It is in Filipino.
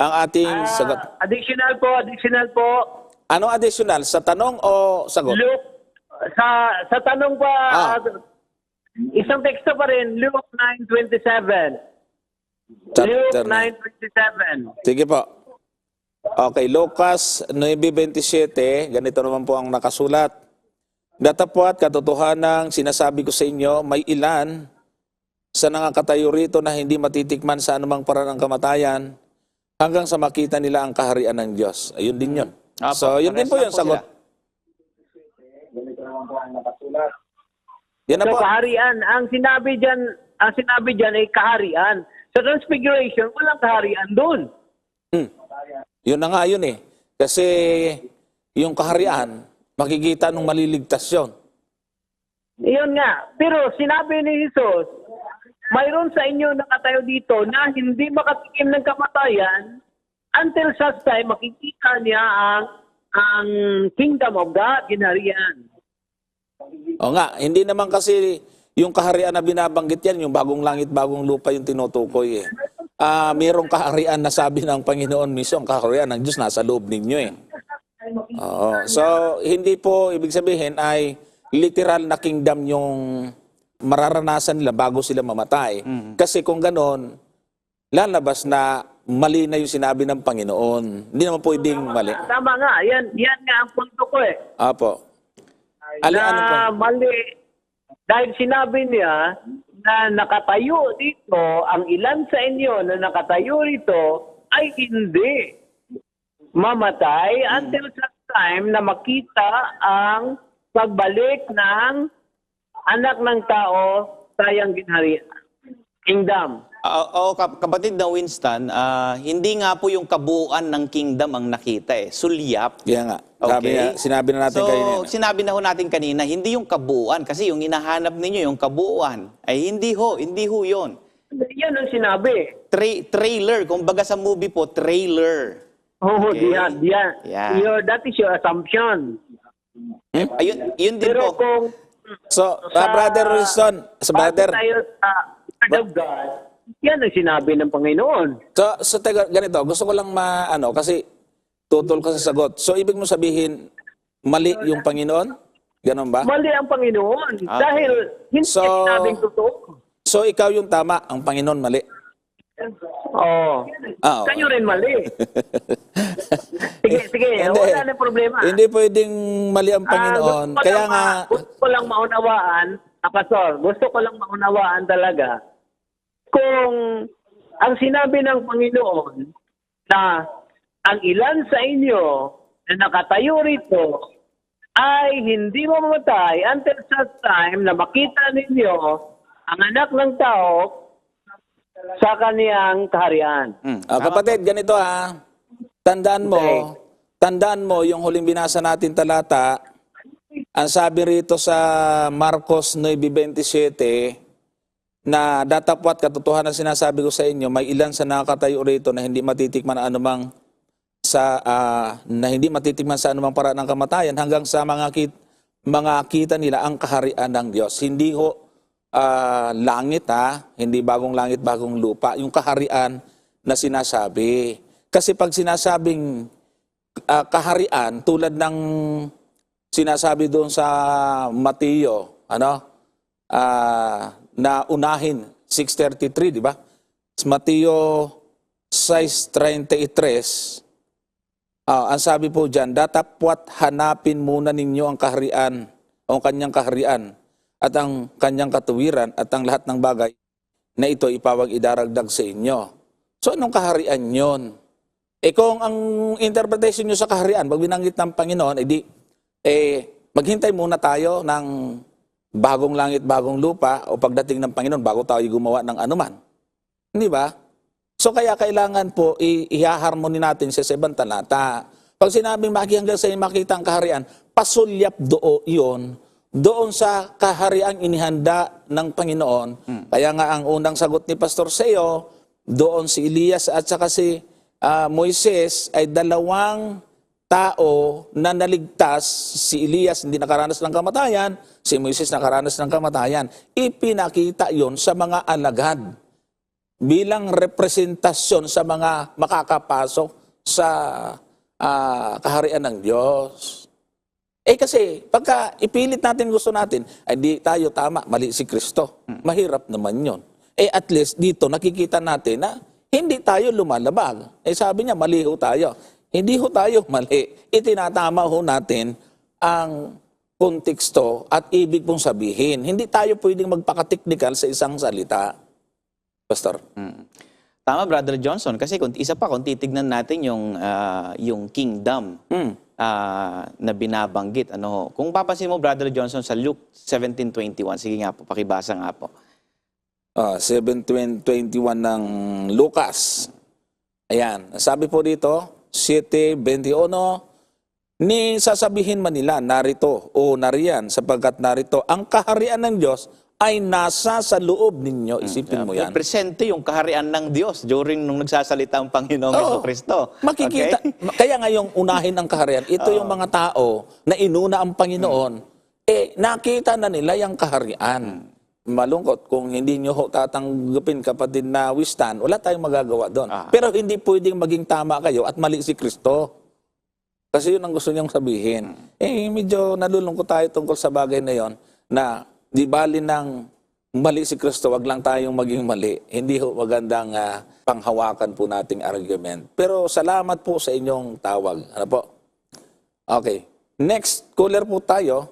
ang ating sagot. Additional po. Ano additional? Sa tanong o sagot? Luke, sa tanong pa, isang teksto pa rin, Luke 9:27. Luke Chapter 9:27. Sige po. Okay, Lucas 9:27, ganito naman po ang nakasulat. Datapwat katotohanang sinasabi ko sa inyo, may ilan sa nangakatayo rito na hindi matitikman sa anumang paraan ng kamatayan hanggang sa makita nila ang kaharian ng Diyos. Ayun din yun. So, yun din po yung sagot. Yan na So, po. kaharian, ang sinabi diyan ay kaharian. Sa Transfiguration, walang kaharian doon. Yun na nga yun eh. Kasi yung kaharian, makikita nung maliligtas yun. Iyon nga. Pero sinabi ni Jesus, mayroon sa inyo nakatayo dito na hindi makatikim ng kamatayan until such time makikita niya ang kingdom of God, ginharian. O nga, hindi naman kasi yung kaharian na binabanggit yan, yung bagong langit, bagong lupa yung tinutukoy eh. Mayroong kaharian na sabi ng Panginoon mismo, ang kaharian ng Diyos nasa loob ninyo eh. Oo. So, hindi po ibig sabihin ay literal na kingdom yung mararanasan nila bago sila mamatay. Kasi kung ganon, lalabas na mali na yung sinabi ng Panginoon. Hindi naman pwedeng mali. Tama nga. Yan nga ang punto ko eh. Apo. Ano po? Mali. Dahil sinabi niya na nakatayo dito, ang ilan sa inyo na nakatayo rito ay hindi mamatay until such time na makita ang pagbalik ng anak ng tao sa iyang ginharian. Kingdom. Kapatid na Winston, hindi nga po yung kabuuan ng kingdom ang nakita eh. Sulyap. Kaya nga. Okay. Sinabi na natin kanina. So, sinabi na ho natin kanina, hindi yung kabuuan. Kasi yung hinahanap ninyo, yung kabuuan, ay hindi ho yun. Yan ang sinabi. Trailer. Kumbaga sa movie po, trailer. Oh, Okay. yan. Yeah. That is your assumption. Ayun, yun din Pero po. kung So, Brother Wilson, brother. tayo sa Word of God, yan ang sinabi ng Panginoon. So ganito, gusto ko lang kasi tutol ka sa sagot. So, ibig mo sabihin, mali yung Panginoon? Ganon ba? Mali ang Panginoon. Okay. Dahil hindi So, sinabing totoo. So, ikaw yung tama, ang Panginoon mali. Oo. Oo. Kayo rin mali. Sige. Hindi. Wala na problema. Hindi pwedeng mali ang Panginoon. Kaya nga, Gusto ko lang maunawaan, Pastor, gusto ko lang maunawaan talaga kung ang sinabi ng Panginoon na ang ilan sa inyo na nakatayo rito ay hindi mamamatay until such time na makita ninyo ang anak ng tao sa kaniyang kaharian. kapatid, ganito tandaan mo yung huling binasa natin talata, ang sabi rito sa Marcos 9:27, na datapwat katotohanan sinasabi ko sa inyo, may ilan sa nakatayo rito na hindi matitikman anumang sa anumang paraan ng kamatayan hanggang sa mga kita nila ang kaharian ng Diyos. Hindi ho langit hindi bagong langit, bagong lupa, yung kaharian na sinasabi. Kasi pag sinasabing kaharian, tulad ng sinasabi doon sa Mateo, na unahin, 6:33, di ba? Mateo 6:33, ang sabi po dyan, datapwat hanapin muna ninyo ang kaharian, o kanyang kaharian, at ang kanyang katuwiran, at ang lahat ng bagay na ito ipawag idaragdag sa inyo. So, anong kaharian yon? Kung ang interpretation nyo sa kaharian, pag binanggit ng Panginoon, maghintay muna tayo ng bagong langit, bagong lupa, o pagdating ng Panginoon, bago tayo gumawa ng anuman. Hindi ba? So kaya kailangan po i-harmony natin sa ibang talata. Pag sinabing hanggang sa makita ang kaharian, pasulyap doon sa kahariang inihanda ng Panginoon. Kaya nga ang unang sagot ni Pastor Seo, doon si Elias at saka si Moises ay dalawang tao na naligtas. Si Elias hindi nakaranas ng kamatayan, si Moises nakaranas ng kamatayan. Ipinakita yon sa mga alagad. bilang representasyon sa mga makakapasok sa kaharian ng Diyos. Kasi pagka ipilit natin gusto natin, ay di tayo tama, mali si Kristo. Mahirap naman yon. At least dito nakikita natin na hindi tayo lumalabag. Sabi niya, mali ho tayo. Hindi ho tayo mali. Itinatama ho natin ang konteksto at ibig pong sabihin. Hindi tayo pwedeng magpaka-technical sa isang salita. Pastor. Tama, Brother Johnson, kasi kung titignan natin yung kingdom na binabanggit. Kung papansin mo, Brother Johnson, sa Luke 17:21, sige nga po, pakibasa nga po. 7:21 ng Lucas. Ayan, sabi po dito, 7:21, ni sasabihin man nila, narito o nariyan, sapagkat narito, ang kaharian ng Diyos ay nasa sa loob ninyo. Isipin mo yan. Presente yung kaharian ng Diyos during nung nagsasalita ang Panginoong Jesucristo. Makikita. Okay? Kaya ngayong unahin ang kaharian, ito yung mga tao na inuna ang Panginoon, nakita na nila yung kaharian. Malungkot, kung hindi nyo tatanggapin, kapatid na Wistan, wala tayong magagawa doon. Pero hindi pwedeng maging tama kayo at mali si Kristo. Kasi yun ang gusto niyang sabihin. Medyo nalulungkot tayo tungkol sa bagay na yon, na di bali ng mali si Kristo, wag lang tayong maging mali. Hindi ho magandang panghawakan po nating argument. Pero salamat po sa inyong tawag. Ano po? Okay. Next caller po tayo.